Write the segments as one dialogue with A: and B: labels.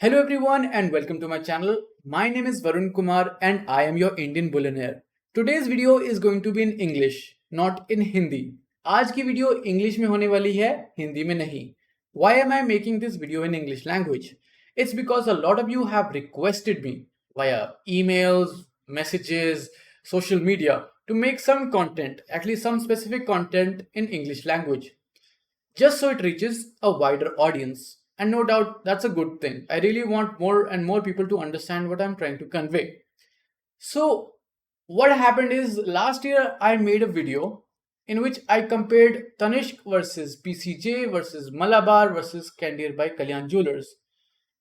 A: Hello everyone and welcome to my channel. My name is Varun Kumar and I am your Indian Bullionaire. Today's video is going to be in English, not in Hindi. आज की video English में होने वाली है, हिंदी में नहीं. Why am I making this video in English language? It's because a lot of you have requested me via emails, messages, social media to make some content, at least some specific content in English language just so it reaches a wider audience. And no doubt that's a good thing. I really want more and more people to understand what I'm trying to convey. So, what happened is last year I made a video in which I compared Tanishq versus PCJ versus Malabar versus Candere by Kalyan Jewellers.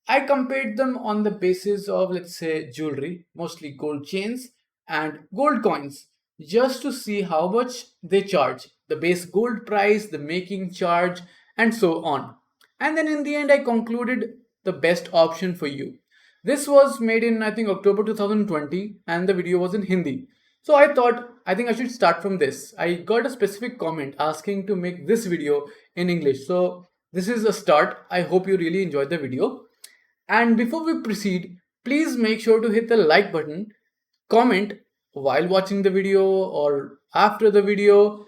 A: I compared them on the basis of, let's say, jewelry, mostly gold chains and gold coins, just to see how much they charge, the base gold price, the making charge, and so on. And then in the end, I concluded the best option for you. This was made in, I think, October 2020, and the video was in Hindi. So I thought, I think I should start from this. I got a specific comment asking to make this video in English. So this is a start. I hope you really enjoyed the video. And before we proceed, please make sure to hit the like button, comment while watching the video or after the video,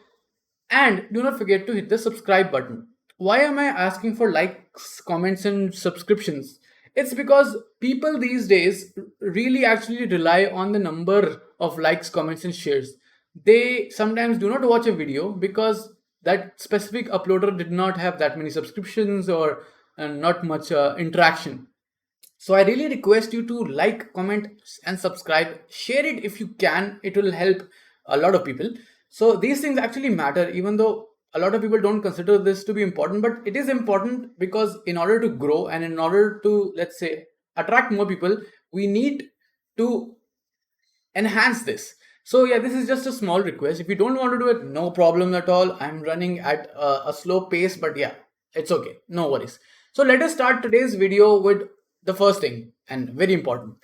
A: and do not forget to hit the subscribe button. Why am I asking for likes, comments, and subscriptions? It's because people these days really actually rely on the number of likes, comments, and shares. They sometimes do not watch a video because that specific uploader did not have that many subscriptions or not much interaction. So I really request you to like, comment, and subscribe. Share it if you can. It will help a lot of people. So these things actually matter, even though a lot of people don't consider this to be important, but it is important because in order to grow and in order to, let's say, attract more people, we need to enhance this. So yeah, this is just a small request. If you don't want to do it, no problem at all. I'm running at a slow pace, but yeah, it's okay. No worries. So let us start today's video with the first thing, and very important.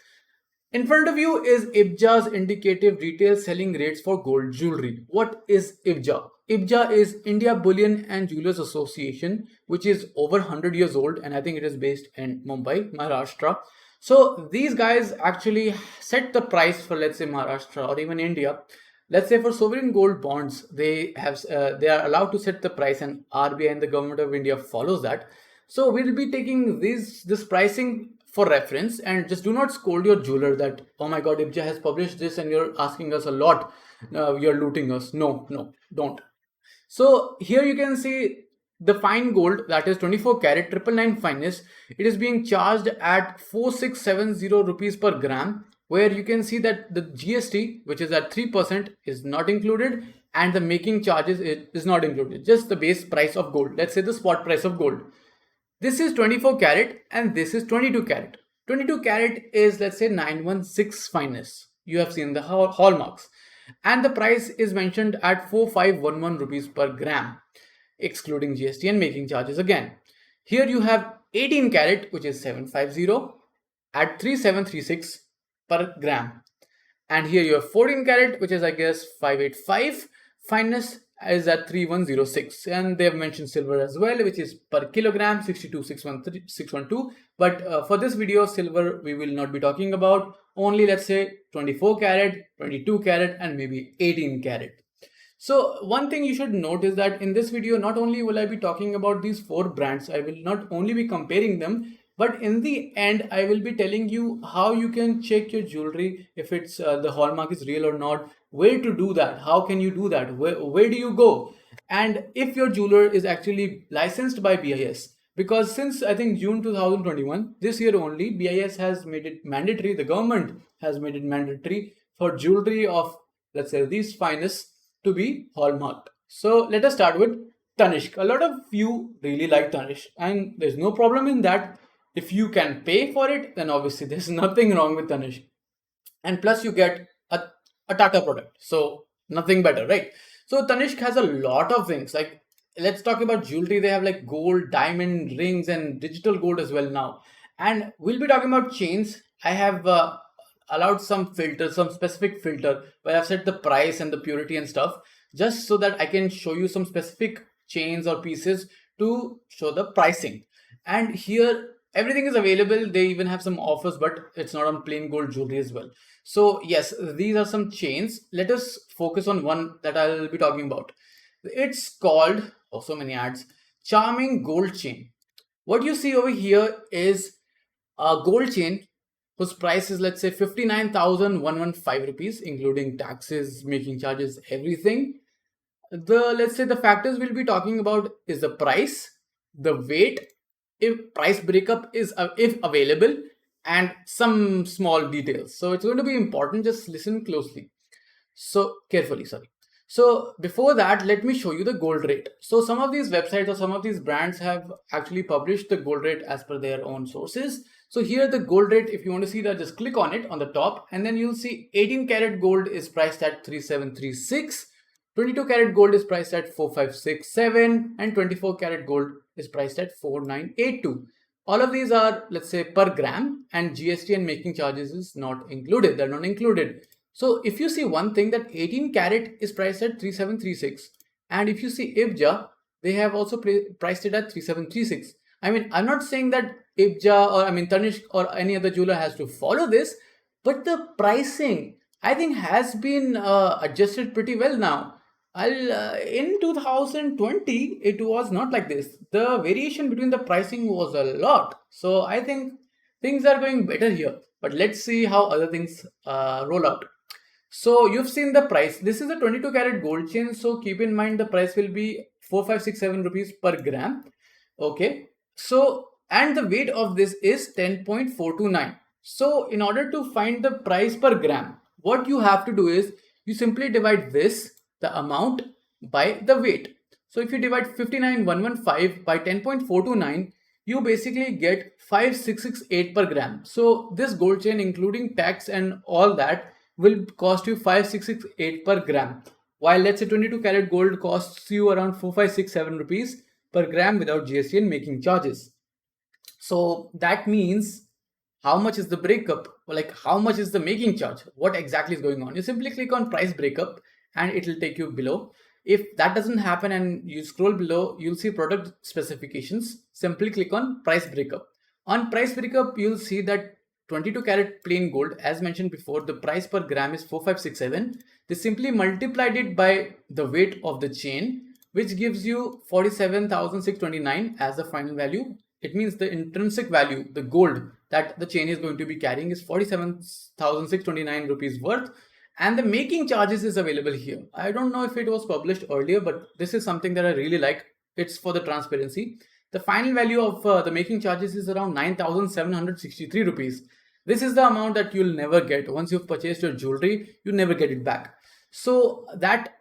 A: In front of you is IBJA's indicative retail selling rates for gold jewelry. What is IBJA? IBJA is India Bullion and Jewelers Association, which is over 100 years old, and I think it is based in Mumbai, Maharashtra. So these guys actually set the price for, let's say, Maharashtra or even India. Let's say for sovereign gold bonds, they are allowed to set the price, and RBI and the government of India follows that. So we'll be taking this pricing for reference, and just do not scold your jeweler that, oh my god, IBJA has published this and you're asking us a lot, you're looting us. No, don't. So here you can see the fine gold, that is 24 karat 999 fineness. It is being charged at 4670 rupees per gram, where you can see that the GST, which is at 3%, is not included, and the making charges is not included, just the base price of gold. Let's say the spot price of gold. This is 24 karat and this is 22 karat. 22 karat is, let's say, 916 fineness. You have seen the hallmarks. And the price is mentioned at 4511 rupees per gram, excluding GST and making charges again. Here you have 18 karat, which is 750 at 3736 per gram. And here you have 14 karat, which is, I guess, 585 fineness, is at 3106, and they have mentioned silver as well, which is per kilogram 62612. But for this video, silver we will not be talking about. Only, let's say, 24 karat, 22 karat, and maybe 18 karat. So one thing you should note is that in this video, not only will I be talking about these four brands, I will not only be comparing them, but in the end, I will be telling you how you can check your jewelry if it's the hallmark is real or not, where to do that, how can you do that, where do you go, and if your jeweler is actually licensed by BIS. Because since I think June 2021, this year only, BIS has made it mandatory, the government has made it mandatory for jewelry of, let's say, these finest to be hallmarked. So let us start with Tanishq. A lot of you really like Tanishq, and there's no problem in that. If you can pay for it, then obviously there's nothing wrong with Tanishq. And plus you get a Tata product. So nothing better, right? So Tanishq has a lot of things. Like, let's talk about jewelry. They have like gold, diamond, rings, and digital gold as well now. And we'll be talking about chains. I have allowed some filter, some specific filter where I've set the price and the purity and stuff, just so that I can show you some specific chains or pieces to show the pricing. And here everything is available. They even have some offers, but it's not on plain gold jewelry as well. So yes, these are some chains. Let us focus on one that I'll be talking about. It's called, oh, so many ads, Charming Gold Chain. What you see over here is a gold chain whose price is, let's say, 59,115 rupees, including taxes, making charges, everything. Let's say the factors we'll be talking about is the price, the weight, if price breakup is if available, and some small details. So it's going to be important. Just listen closely. So carefully, sorry. So before that, let me show you the gold rate. So some of these websites or some of these brands have actually published the gold rate as per their own sources. So here the gold rate, if you want to see that, just click on it on the top, and then you'll see 18 karat gold is priced at 3736. 22 karat gold is priced at 4567, and 24 karat gold is priced at 4982. All of these are, let's say, per gram, and GST and making charges is not included. They're not included. So if you see one thing, that 18 carat is priced at 3736, and if you see IBJA, they have also priced it at 3736. I mean, I'm not saying that IBJA or Tanishq or any other jeweler has to follow this, but the pricing, I think, has been adjusted pretty well now. In 2020, it was not like this. The variation between the pricing was a lot. So I think things are going better here. But let's see how other things roll out. So you've seen the price. This is a 22 karat gold chain. So keep in mind the price will be 4567 rupees per gram. Okay. So, and the weight of this is 10.429. So in order to find the price per gram, what you have to do is you simply divide this, the amount, by the weight. So if you divide 59,115 by 10.429, you basically get 5668 per gram. So this gold chain, including tax and all that, will cost you 5668 per gram, while let's say 22 karat gold costs you around 4567 rupees per gram without GST and making charges. So that means, how much is the breakup? Like, how much is the making charge? What exactly is going on? You simply click on price breakup and it will take you below. If that doesn't happen and you scroll below, you'll see product specifications. Simply click on price breakup. On price breakup, you'll see that 22 karat plain gold, as mentioned before, the price per gram is 4567. They simply multiplied it by the weight of the chain, which gives you 47,629 as the final value. It means the intrinsic value, the gold that the chain is going to be carrying, is 47,629 rupees worth. And the making charges is available here. I don't know if it was published earlier, but this is something that I really like. It's for the transparency. The final value of the making charges is around 9,763 rupees. This is the amount that you'll never get. Once you've purchased your jewelry, you never get it back. So that,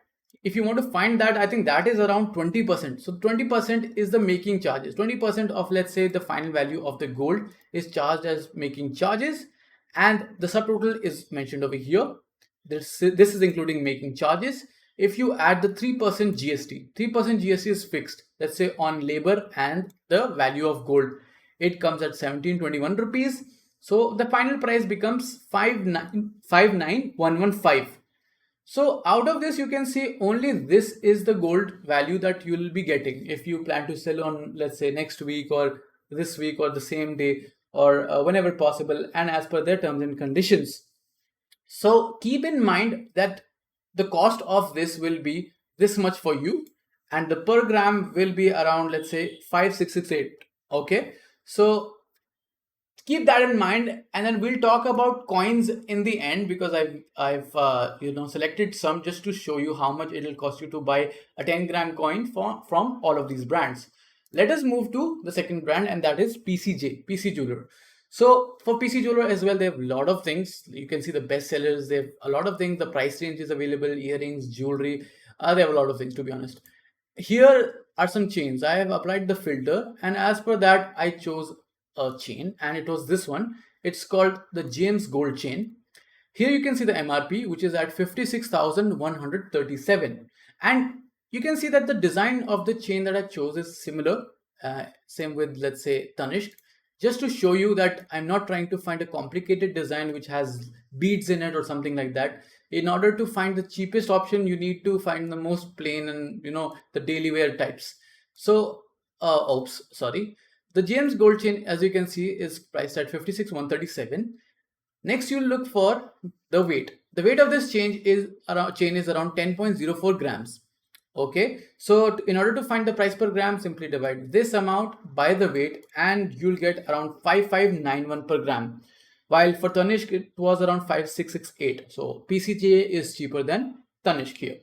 A: if you want to find that, I think that is around 20%. So 20% is the making charges. 20% of, let's say, the final value of the gold is charged as making charges, and the subtotal is mentioned over here. This is including making charges. If you add the 3% GST, 3% GST is fixed, let's say, on labor and the value of gold, it comes at 1721 rupees. So the final price becomes 59,115. So out of this, you can see only this is the gold value that you will be getting if you plan to sell on, let's say, next week or this week or the same day or whenever possible, and as per their terms and conditions. So keep in mind that the cost of this will be this much for you, and the per gram will be around, let's say, 5668. Okay, so keep that in mind, and then we'll talk about coins in the end, because I've selected some just to show you how much it'll cost you to buy a 10-gram coin from all of these brands. Let us move to the second brand, and that is PCJ, PC Jeweler. So for PC Jeweler as well, they have a lot of things. You can see the best sellers. They have a lot of things. The price range is available, earrings, jewelry. They have a lot of things, to be honest. Here are some chains. I have applied the filter, and as per that, I chose a chain, and it was this one. It's called the James Gold chain. Here you can see the MRP, which is at 56,137. And you can see that the design of the chain that I chose is similar. Same with, let's say, Tanishq. Just to show you that I'm not trying to find a complicated design which has beads in it or something like that. In order to find the cheapest option, you need to find the most plain and, the daily wear types. So, The James gold chain, as you can see, is priced at 56,137. Next, you'll look for the weight. The weight of this chain is around 10.04 grams. Okay, so in order to find the price per gram, simply divide this amount by the weight and you'll get around 5591 per gram. While for Tanishq, it was around 5668. So PCJ is cheaper than Tanishq here.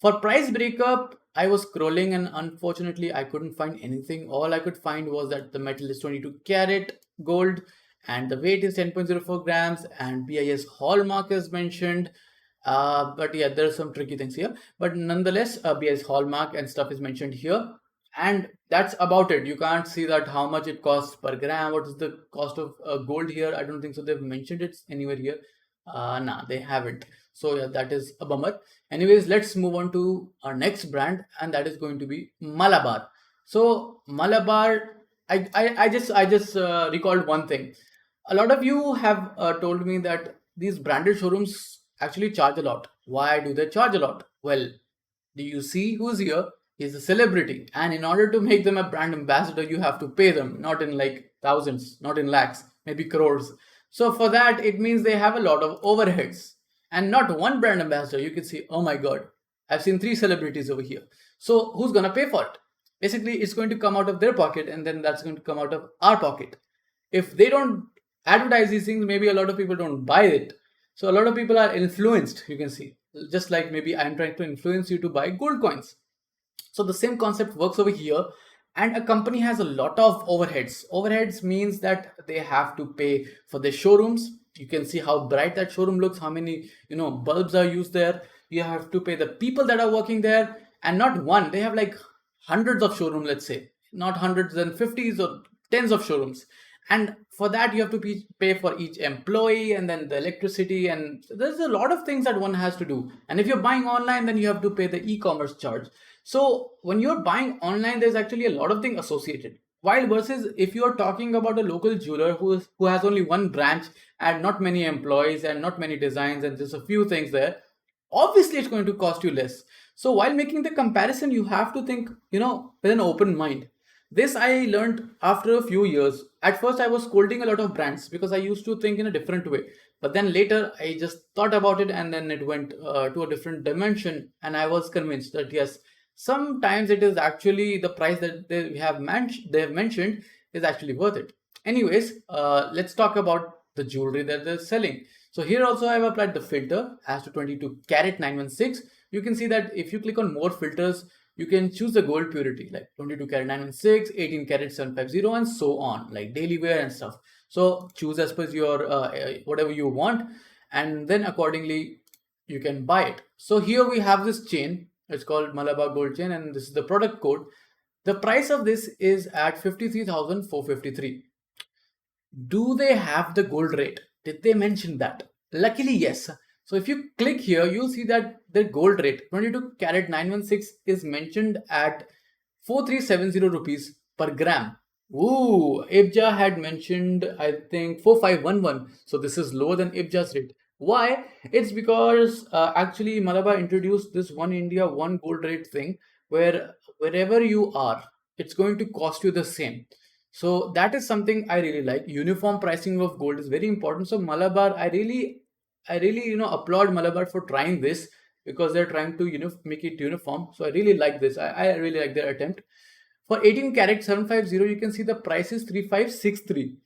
A: For price breakup, I was scrolling and unfortunately I couldn't find anything. All I could find was that the metal is 22 karat gold and the weight is 10.04 grams and BIS hallmark is mentioned. But yeah, there's some tricky things here. But nonetheless, BIS hallmark and stuff is mentioned here. And that's about it. You can't see that how much it costs per gram. What is the cost of gold here? I don't think so. They've mentioned it anywhere here. Nah, they haven't. So yeah, that is a bummer. Anyways, let's move on to our next brand, and that is going to be Malabar. So Malabar, I just recalled one thing. A lot of you have told me that these branded showrooms actually charge a lot. Why do they charge a lot? Well, do you see who's here? He's a celebrity, and in order to make them a brand ambassador, you have to pay them, not in like thousands, not in lakhs, maybe crores. So for that, it means they have a lot of overheads, and not one brand ambassador. You can see, oh my god, I've seen three celebrities over here. So who's gonna pay for it? Basically, it's going to come out of their pocket, and then that's going to come out of our pocket. If they don't advertise these things, maybe a lot of people don't buy it. So a lot of people are influenced, you can see, just like maybe I'm trying to influence you to buy gold coins. So the same concept works over here, and a company has a lot of overheads. Overheads means that they have to pay for their showrooms. You can see how bright that showroom looks, how many bulbs are used there. You have to pay the people that are working there, and not one, they have like hundreds of showrooms, let's say, not hundreds and fifties or tens of showrooms. And for that you have to pay for each employee, and then the electricity, and there's a lot of things that one has to do. And if you're buying online, then you have to pay the e-commerce charge. So when you're buying online, there's actually a lot of things associated. While versus if you're talking about a local jeweler who has only one branch and not many employees and not many designs and just a few things there, obviously it's going to cost you less. So while making the comparison, you have to think, with an open mind. This I learned after a few years. At first, I was scolding a lot of brands because I used to think in a different way. But then later, I just thought about it, and then it went to a different dimension. And I was convinced that yes, sometimes it is actually the price that they have mentioned is actually worth it. Anyways, let's talk about the jewelry that they're selling. So here also I have applied the filter as to 22 karat 916. You can see that if you click on more filters, you can choose the gold purity like 22 karat 916, 18 karat 750, and so on, like daily wear and stuff. So choose as per your whatever you want, and then accordingly you can buy it. So here we have this chain. It's called Malabar Gold Chain, and this is the product code. The price of this is at 53,453. Do they have the gold rate? Did they mention that? Luckily, yes. So if you click here, you'll see that the gold rate 22 karat 916 is mentioned at 4370 rupees per gram. Ooh, IBJA had mentioned, I think, 4511. So this is lower than IBJA's rate. Why? It's because actually Malabar introduced this one India, one gold rate thing where wherever you are, it's going to cost you the same. So that is something I really like. Uniform pricing of gold is very important. So Malabar, I really applaud Malabar for trying this because they're trying to make it uniform. So I really like this. I really like their attempt. For 18 karat 750, you can see the price is 3563,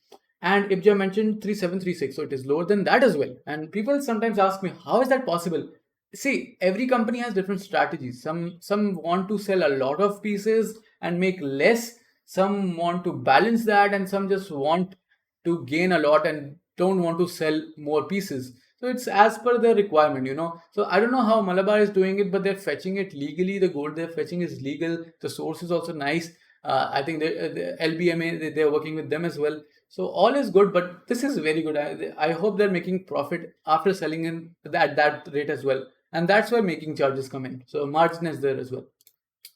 A: and IBJA mentioned 3736, so it is lower than that as well. And people sometimes ask me, how is that possible? See, every company has different strategies. Some want to sell a lot of pieces and make less. Some want to balance that, and some just want to gain a lot and don't want to sell more pieces. So it's as per their requirement. So I don't know how Malabar is doing it, but they're fetching it legally. The gold they're fetching is legal. The source is also nice. I think the LBMA, they're working with them as well. So all is good, but this is very good. I hope they're making profit after selling in at that rate as well. And that's where making charges come in. So margin is there as well.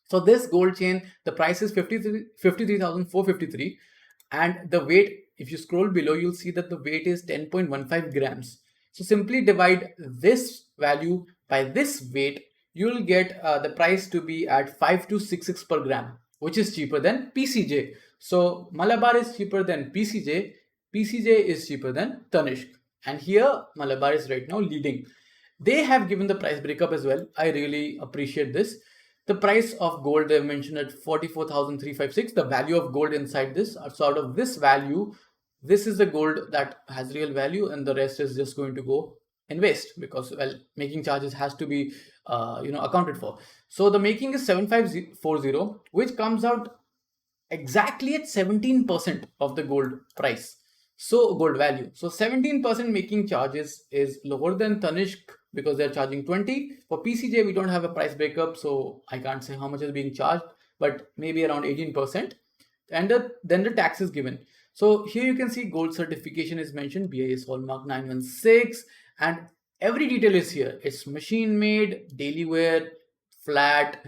A: So this gold chain, the price is 53,453, and the weight, if you scroll below, you'll see that the weight is 10.15 grams. So simply divide this value by this weight, you'll get the price to be at 5266 per gram, which is cheaper than PCJ. So Malabar is cheaper than PCJ. PCJ is cheaper than Tanishq. And here Malabar is right now leading. They have given the price breakup as well. I really appreciate this. The price of gold they've mentioned at 44,356. The value of gold inside this. So out of this value, this is the gold that has real value, and the rest is just going to go in waste because, well, making charges has to be accounted for. So the making is 7540, which comes out exactly at 17% of the gold price. So gold value. So 17% making charges is lower than Tanishq because they're charging 20. For PCJ, we don't have a price breakup, so I can't say how much is being charged, but maybe around 18%. And then the tax is given. So here you can see gold certification is mentioned, BIS Hallmark 916, and every detail is here. It's machine made, daily wear, flat,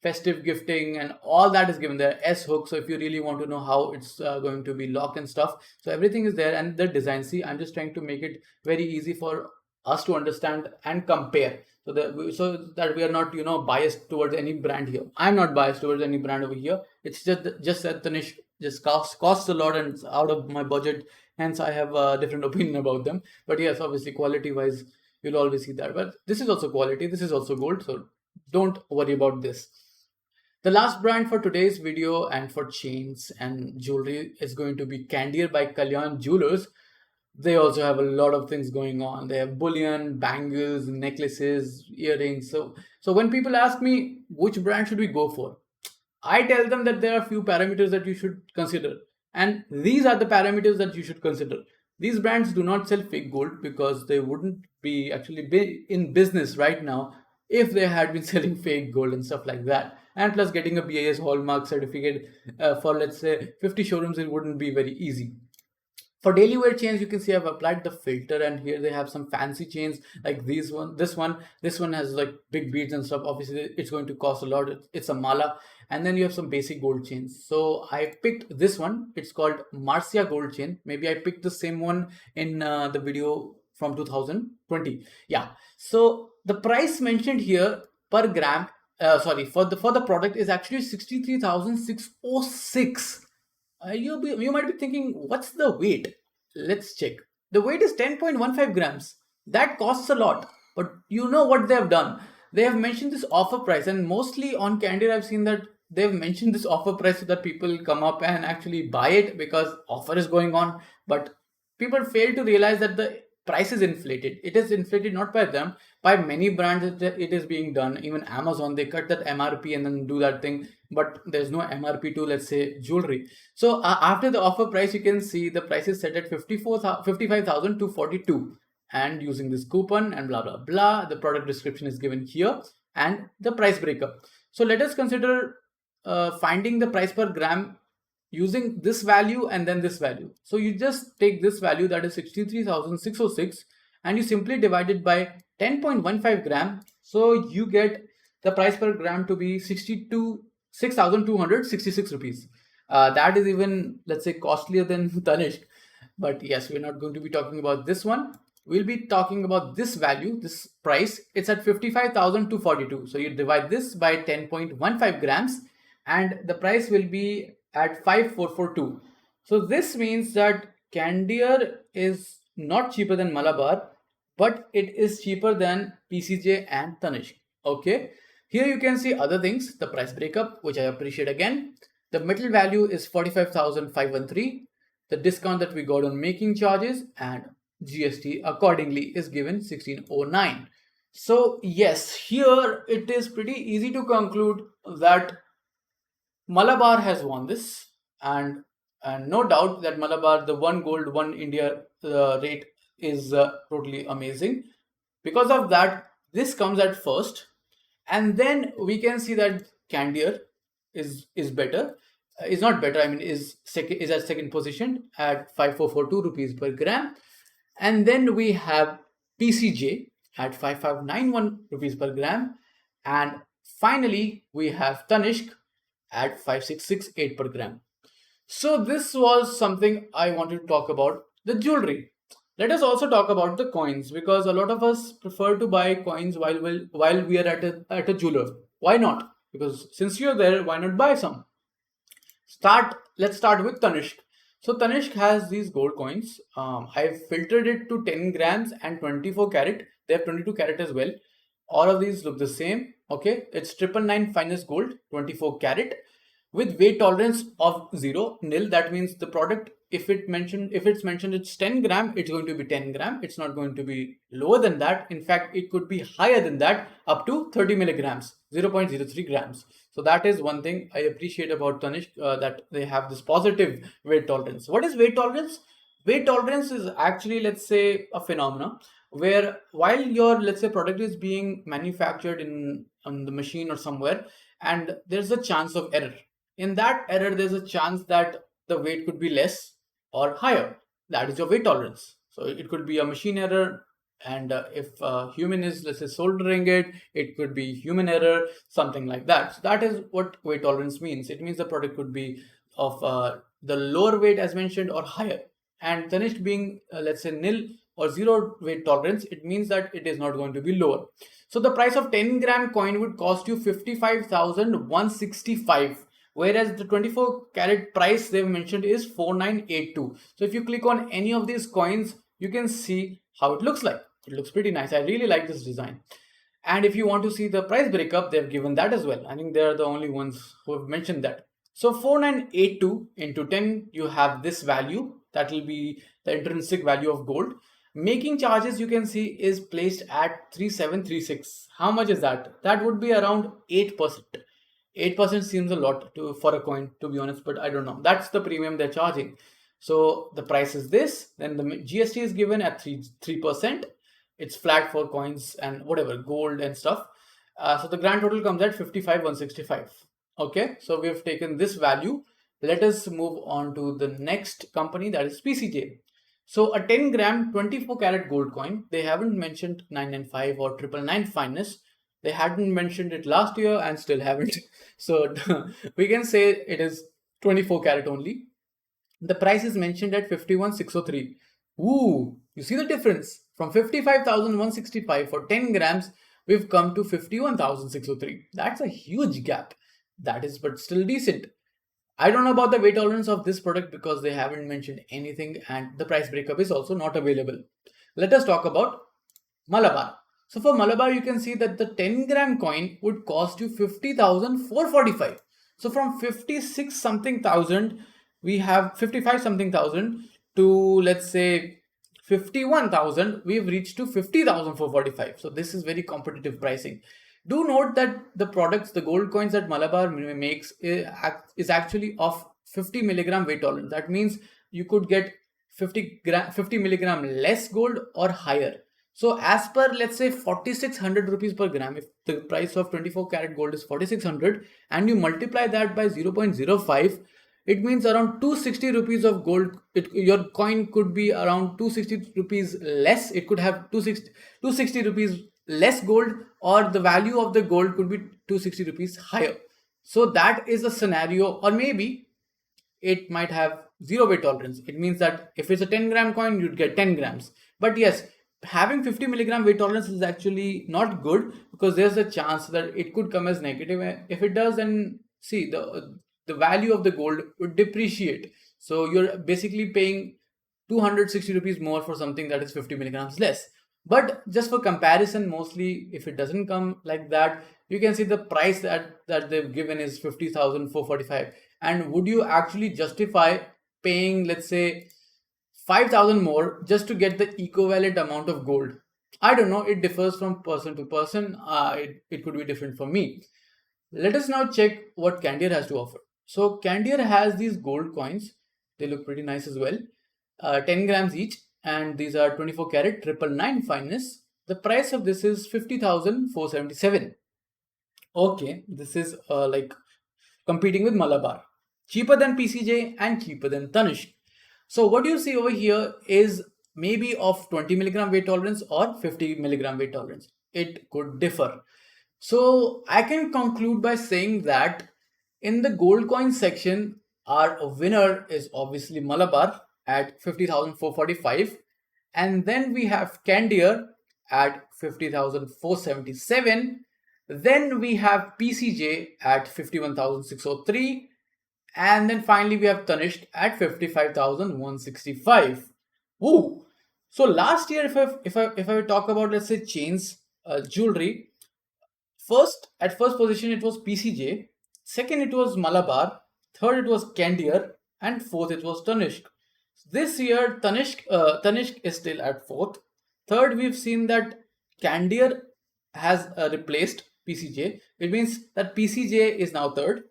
A: festive gifting, and all that is given there. S hook, so if you really want to know how it's going to be locked and stuff, so everything is there. And the design, see, I'm just trying to make it very easy for us to understand and compare, so that we are not biased towards any brand here. I'm not biased towards any brand over here. It's just that Tanishq just costs a lot and it's out of my budget, hence I have a different opinion about them. But yes, obviously quality wise you'll always see that, but this is also quality, this is also gold, so don't worry about this. The last brand for today's video and for chains and jewelry is going to be Candere by Kalyan Jewelers. They also have a lot of things going on. They have bullion, bangles, necklaces, earrings. So when people ask me which brand should we go for, I tell them that there are a few parameters that you should consider. And these are the parameters that you should consider. These brands do not sell fake gold because they wouldn't be actually in business right now if they had been selling fake gold and stuff like that. And plus getting a BIS Hallmark certificate for let's say 50 showrooms, it wouldn't be very easy. For daily wear chains, you can see I've applied the filter, and here they have some fancy chains like this one has like big beads and stuff. Obviously it's going to cost a lot. It's a mala. And then you have some basic gold chains. So I picked this one. It's called Marcia gold chain. Maybe I picked the same one in the video from 2020. Yeah. So the price mentioned here per gram, for the product is actually 63,606. You might be thinking, what's the weight? Let's check. The weight is 10.15 grams. That costs a lot. But you know what they have done? They have mentioned this offer price, and mostly on Candere I've seen that they've mentioned this offer price so that people come up and actually buy it because offer is going on. But people fail to realize that the price is inflated. It is inflated not by them, by many brands. It is being done. Even Amazon, they cut that MRP and then do that thing, but there's no MRP to, let's say, jewelry. So after the offer price, you can see the price is set at 55,242, and using this coupon and blah blah blah. The product description is given here and the price breakup. So let us consider finding the price per gram using this value and then this value. So you just take this value, that is 63,606, and you simply divide it by 10.15 gram. So you get the price per gram to be 6,266 rupees. That is even, let's say, costlier than Tanishq. But yes, we're not going to be talking about this one. We'll be talking about this value, this price. It's at 55,242. So you divide this by 10.15 grams and the price will be at 5442. So this means that Candere is not cheaper than Malabar, but it is cheaper than PCJ and Tanishq. Okay. Here you can see other things, the price breakup, which I appreciate again. The metal value is 45,513. The discount that we got on making charges and GST accordingly is given 1609. So yes, here it is pretty easy to conclude that Malabar has won this, and no doubt that Malabar, the one gold, one India rate is totally amazing. Because of that, this comes at first, and then we can see that Candere is better. Is not better. I mean, is at second position at 5442 rupees per gram, and then we have PCJ at 5591 rupees per gram, and finally we have Tanishq at 5668 per gram. So this was something I wanted to talk about, the jewelry. Let us also talk about the coins, because a lot of us prefer to buy coins while we are at a jeweler. Why not? Because since you're there, why not buy some? Start let's start with Tanishq. So Tanishq has these gold coins. I've filtered it to 10 grams and 24 carat. They have 22 carat as well. All of these look the same. Okay, it's 999 finest gold, 24 carat, with weight tolerance of 0 nil. That means the product, if it's mentioned it's 10 gram, it's going to be 10 gram. It's not going to be lower than that. In fact, it could be higher than that, up to 30 milligrams, 0.03 grams. So that is one thing I appreciate about Tanishq, that they have this positive weight tolerance. What is weight tolerance? Weight tolerance is actually, let's say, a phenomena where while your, let's say, product is being manufactured in on the machine or somewhere, and there's a chance of error. In that error, there's a chance that the weight could be less or higher. That is your weight tolerance. So it could be a machine error, and if human is, let's say, soldering it, it could be human error, something like that. So that is what weight tolerance means. It means the product could be of the lower weight as mentioned or higher. And Tanishq being, let's say, nil or zero weight tolerance, it means that it is not going to be lower. So the price of 10-gram coin would cost you 55,165, whereas the 24 carat price they've mentioned is 4982. So if you click on any of these coins, you can see how it looks like. It looks pretty nice. I really like this design. And if you want to see the price breakup, they've given that as well. I think they're the only ones who have mentioned that. So 4982 into 10, you have this value. That will be the intrinsic value of gold. Making charges, you can see, is placed at 3736. How much is that? That would be around 8%. 8% seems a lot for a coin, to be honest, but I don't know. That's the premium they're charging. So the price is this. Then the GST is given at 3%. It's flat for coins and whatever, gold and stuff. So the grand total comes at 55,165. Okay, so we have taken this value. Let us move on to the next company, that is PCJ. So a 10 gram 24 karat gold coin, they haven't mentioned 995 or 999 fineness. They hadn't mentioned it last year and still haven't. So we can say it is 24 karat only. The price is mentioned at 51,603. Ooh, you see the difference? From 55,165 for 10 grams, we've come to 51,603. That's a huge gap. That is, but still decent. I don't know about the weight tolerance of this product because they haven't mentioned anything, and the price breakup is also not available. Let us talk about Malabar. So for Malabar, you can see that the 10-gram coin would cost you 50,445. So from 56 something thousand, we have 55 something thousand to, let's say, 51,000, we've reached to 50,445. So this is very competitive pricing. Do note that the products, the gold coins that Malabar makes is actually of 50 milligram weight tolerance. That means you could get 50 milligram less gold or higher. So as per, let's say, 4,600 rupees per gram, if the price of 24 karat gold is 4,600 and you multiply that by 0.05, it means around 260 rupees of gold. Your coin could be around 260 rupees less. It could have 260 rupees less gold, or the value of the gold could be 260 rupees higher. So that is a scenario, or maybe it might have zero weight tolerance. It means that if it's a 10-gram coin, you'd get 10 grams. But yes, having 50 milligram weight tolerance is actually not good, because there's a chance that it could come as negative. If it does, then see, the value of the gold would depreciate. So you're basically paying 260 rupees more for something that is 50 milligrams less. But just for comparison, mostly if it doesn't come like that, you can see the price that they've given is 50,445. And would you actually justify paying, let's say, 5,000 more just to get the equivalent amount of gold? I don't know. It differs from person to person. It could be different for me. Let us now check what Candere has to offer. So Candere has these gold coins. They look pretty nice as well. 10 grams each, and these are 24 karat 999 fineness. The price of this is 50,477. Okay, this is like competing with Malabar. Cheaper than PCJ and cheaper than Tanishq. So what you see over here is maybe of 20 milligram weight tolerance or 50 milligram weight tolerance. It could differ. So I can conclude by saying that in the gold coin section, our winner is obviously Malabar at 50,445. And then we have Candere at 50,477. Then we have PCJ at 51,603. And then finally we have Tanishq at 55,165. Woo! So last year, if I talk about, let's say, chains, jewelry, first position it was PCJ, second it was Malabar, third it was Candere, and fourth it was Tanishq. This year Tanishq is still at fourth. Third, we've seen that Candere has replaced PCJ. It means that PCJ is now third.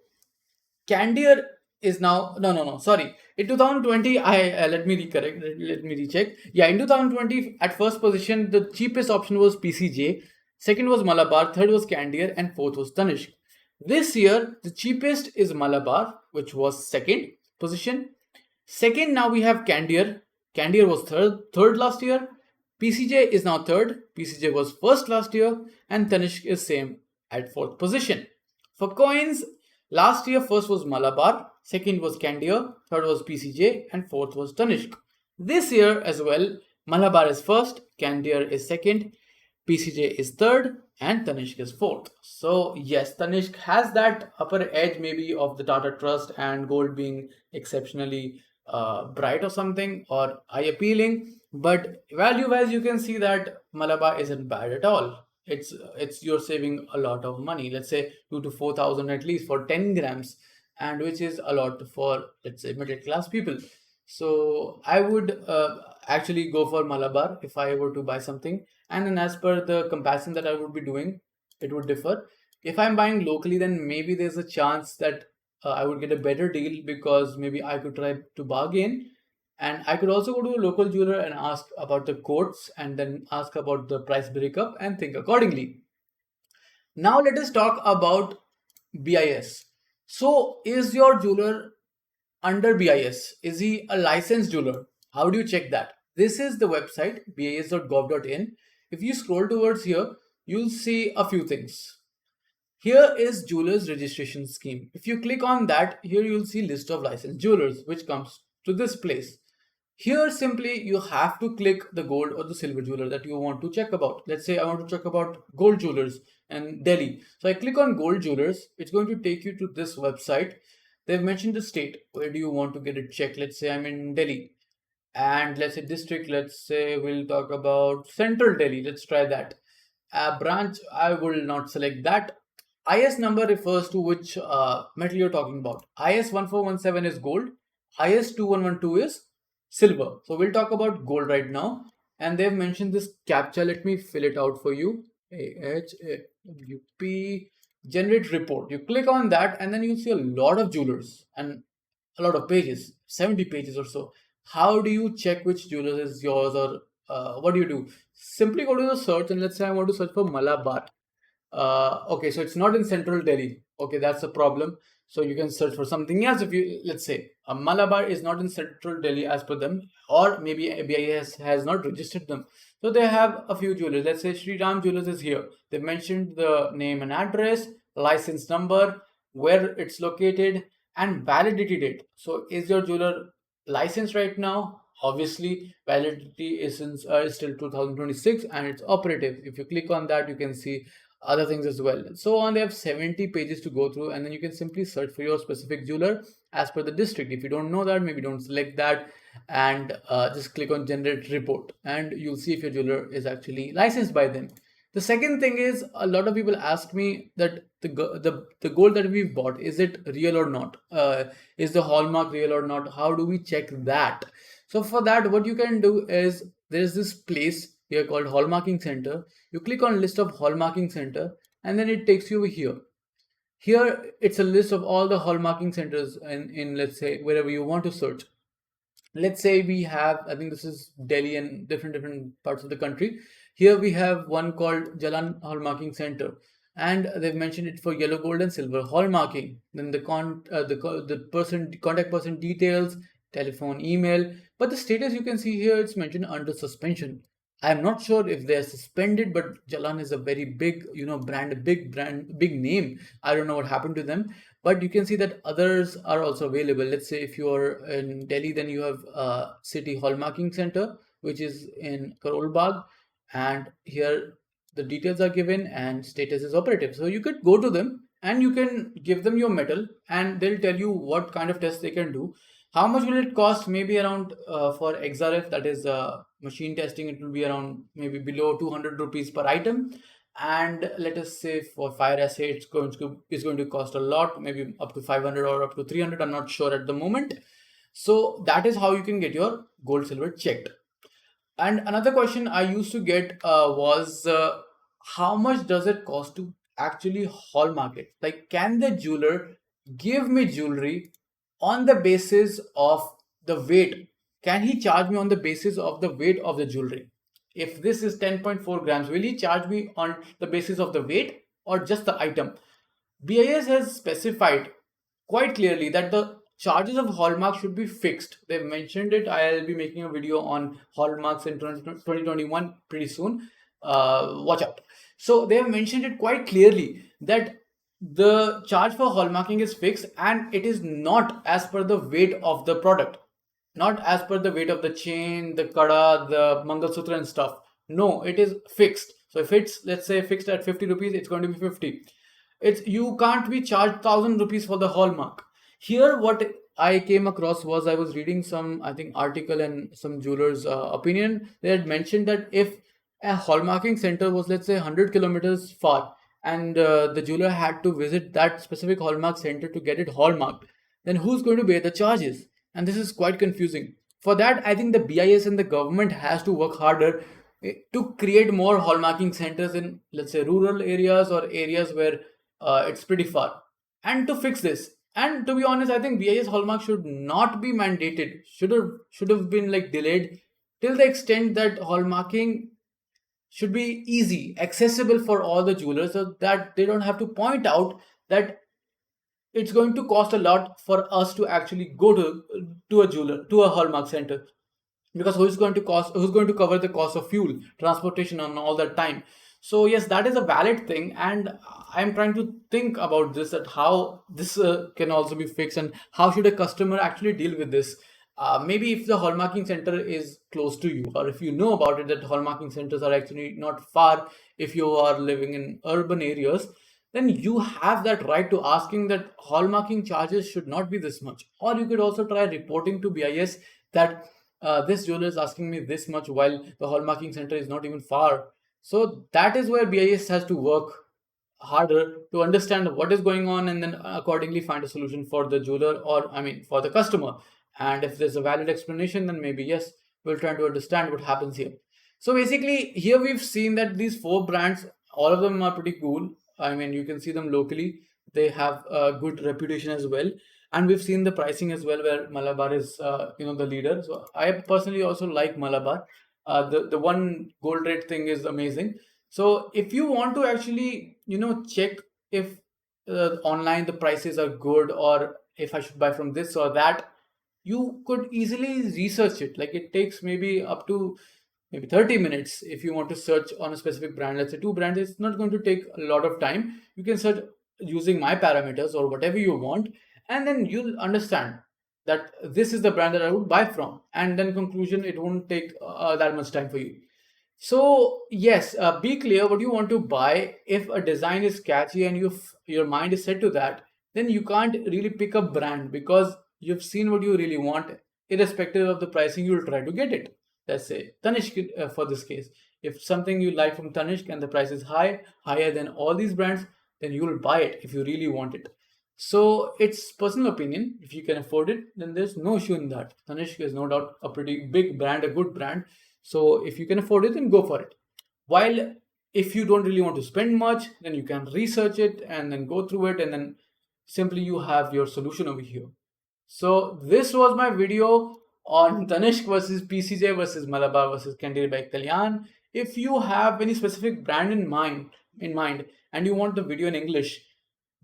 A: Candere is now, no, sorry. In 2020, I let me recorrect. Let me recheck. Yeah, in 2020, at first position, the cheapest option was PCJ. Second was Malabar. Third was Candere, and fourth was Tanishq. This year, the cheapest is Malabar, which was second position. Second, now we have Candere. Candere was third last year. PCJ is now third. PCJ was first last year, and Tanishq is same at fourth position. For coins, last year first was Malabar, second was Candere, third was PCJ, and fourth was Tanishq. This year as well, Malabar is first, Candere is second, PCJ is third, and Tanishq is fourth. So yes, Tanishq has that upper edge maybe of the Tata Trust and gold being exceptionally bright or something, or eye appealing. But value wise, you can see that Malabar isn't bad at all. It's you're saving a lot of money. Let's say 2 to 4 thousand at least for 10 grams, and which is a lot for, let's say, middle class people. So I would actually go for Malabar if I were to buy something. And then as per the comparison that I would be doing, it would differ. If I'm buying locally, then maybe there's a chance that I would get a better deal, because maybe I could try to bargain, and I could also go to a local jeweler and ask about the quotes and then ask about the price breakup and think accordingly. Now let us talk about BIS. So is your jeweler under BIS? Is he a licensed jeweler? How do you check that? This is the website bis.gov.in. If you scroll towards here, you'll see a few things. Here is Jewelers Registration Scheme. If you click on that, here you'll see list of licensed jewelers, which comes to this place. Here simply you have to click the gold or the silver jeweler that you want to check about. Let's say I want to check about gold jewelers in Delhi. So I click on gold jewelers. It's going to take you to this website. They've mentioned the state. Where do you want to get it checked? Let's say I'm in Delhi. And let's say district, let's say we'll talk about Central Delhi. Let's try that. Branch, I will not select that. IS number refers to which metal you're talking about. IS 1417 is gold. IS 2112 is silver. So we'll talk about gold right now. And they've mentioned this captcha. Let me fill it out for you. AHAWP generate report. You click on that and then you'll see a lot of jewelers and a lot of pages, 70 pages or so. How do you check which jeweler is yours, or what do you do? Simply go to the search, and let's say I want to search for Malabar. Okay, so it's not in central Delhi. Okay, that's a problem. So you can search for something else. If you, let's say, Malabar is not in central Delhi as per them, or maybe BIS has not registered them. So they have a few jewelers. Let's say Sri Ram Jewelers is here. They mentioned the name and address, license number, where it's located, and validity date. So is your jeweler licensed right now? Obviously, validity is still 2026 and it's operative. If you click on that, you can see other things as well. So on, they have 70 pages to go through, and then you can simply search for your specific jeweler as per the district. If you don't know that, maybe don't select that, and just click on generate report, and you'll see if your jeweler is actually licensed by them. The second thing is, a lot of people ask me that the gold that we've bought, is it real or not? Is the hallmark real or not? How do we check that? So for that, what you can do is, there's this place here called Hallmarking Center. You click on list of Hallmarking Center, and then it takes you over here. Here it's a list of all the hallmarking centers in let's say wherever you want to search. Let's say we have, I think this is Delhi and different parts of the country. Here we have one called Jalan Hallmarking Center, and they've mentioned it for yellow, gold, and silver hallmarking. Then the person contact person details, telephone, email. But the status, you can see here, it's mentioned under suspension. I'm not sure if they're suspended, but Jalan is a very big, brand, big name. I don't know what happened to them, but you can see that others are also available. Let's say if you're in Delhi, then you have City Hallmarking Center, which is in Karol Bagh, and here the details are given and status is operative. So you could go to them and you can give them your metal and they'll tell you what kind of test they can do. How much will it cost? Maybe around for XRF, that is machine testing, it will be around maybe below 200 rupees per item. And let us say for fire assay, it's going to cost a lot, maybe up to 500 or up to 300. I'm not sure at the moment. So that is how you can get your gold silver checked. And another question I used to get was how much does it cost to actually hallmark it? Like, can the jeweler give me jewelry on the basis of the weight? Can he charge me on the basis of the weight of the jewelry? If this is 10.4 grams, will he charge me on the basis of the weight or just the item? BIS has specified quite clearly that the charges of hallmark should be fixed. They've mentioned it. I'll be making a video on hallmarks in 2021 pretty soon. Watch out. So they have mentioned it quite clearly that the charge for hallmarking is fixed and it is not as per the weight of the product, not as per the weight of the chain, the kada, the mangalsutra and stuff. No, it is fixed. So if it's, let's say, fixed at 50 rupees, it's going to be 50. It's, you can't be charged 1,000 rupees for the hallmark. Here what I came across was, I was reading some, I think, article and some jewelers opinion. They had mentioned that if a hallmarking center was, let's say, 100 kilometers far, and the jeweler had to visit that specific hallmark center to get it hallmarked, then who's going to bear the charges? And this is quite confusing. For that, I think the BIS and the government has to work harder to create more hallmarking centers in, let's say, rural areas or areas where it's pretty far, and to fix this. And to be honest, I think BIS hallmark should not be mandated, should have been like delayed till the extent that hallmarking should be easy, accessible for all the jewelers, so that they don't have to point out that it's going to cost a lot for us to actually go to a jeweler, to a hallmark center. Because who's going to cover the cost of fuel, transportation, and all that time? So yes, that is a valid thing, and I'm trying to think about this, that how this can also be fixed, and how should a customer actually deal with this. Maybe if the hallmarking center is close to you, or if you know about it, that hallmarking centers are actually not far, if you are living in urban areas, then you have that right to asking that hallmarking charges should not be this much. Or you could also try reporting to BIS that this jeweler is asking me this much while the hallmarking center is not even far. So that is where BIS has to work harder to understand what is going on, and then accordingly find a solution for the jeweler, or I mean for the customer. And if there's a valid explanation, then maybe yes, we'll try to understand what happens here. So basically here we've seen that these four brands, all of them are pretty cool. I mean, you can see them locally, they have a good reputation as well. And we've seen the pricing as well, where Malabar is the leader. So I personally also like Malabar. The one gold rate thing is amazing. So if you want to actually check if online the prices are good, or if I should buy from this or that, you could easily research it. Like, it takes maybe up to maybe 30 minutes. If you want to search on a specific brand, let's say two brands, it's not going to take a lot of time. You can search using my parameters or whatever you want, and then you'll understand that this is the brand that I would buy from. And then conclusion, it won't take that much time for you. So yes, be clear what you want to buy. If a design is catchy and your mind is set to that, then you can't really pick a brand, because you've seen what you really want. Irrespective of the pricing, you'll try to get it. Let's say Tanishq, for this case. If something you like from Tanishq and the price is higher than all these brands, then you will buy it if you really want it. So it's personal opinion. If you can afford it, then there's no issue in that. Tanishq is no doubt a pretty big brand, a good brand. So if you can afford it, then go for it. While if you don't really want to spend much, then you can research it and then go through it, and then simply you have your solution over here. So this was my video on Tanishq versus PCJ versus Malabar versus Candere by Kalyan. If you have any specific brand in mind and you want the video in English,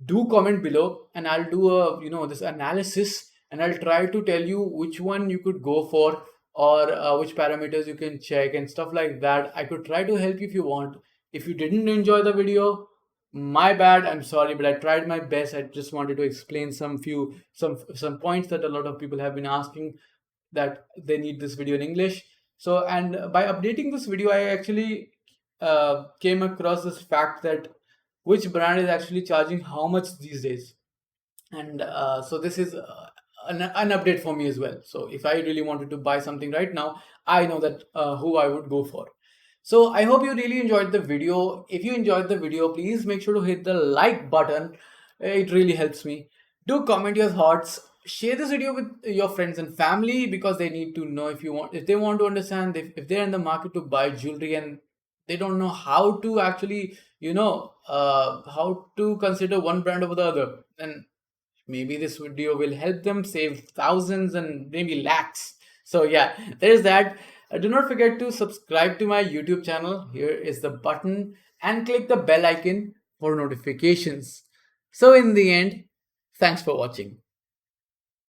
A: do comment below, and I'll do a this analysis, and I'll try to tell you which one you could go for, or which parameters you can check and stuff like that. I could try to help you if you want. If you didn't enjoy the video, my bad, I'm sorry, but I tried my best. I just wanted to explain some points that a lot of people have been asking, that they need this video in English. So, and by updating this video, I actually came across this fact that which brand is actually charging how much these days. And so this is an update for me as well. So if I really wanted to buy something right now, I know that who I would go for. So I hope you really enjoyed the video. If you enjoyed the video, please make sure to hit the like button. It really helps me. Do comment your thoughts. Share this video with your friends and family, because they need to know, if they want to understand, if they're in the market to buy jewelry and they don't know how to actually, how to consider one brand over the other, then maybe this video will help them save thousands and maybe lakhs. So yeah, there's that. Do not forget to subscribe to my YouTube channel. Here is the button, and click the bell icon for notifications. So in the end, thanks for watching.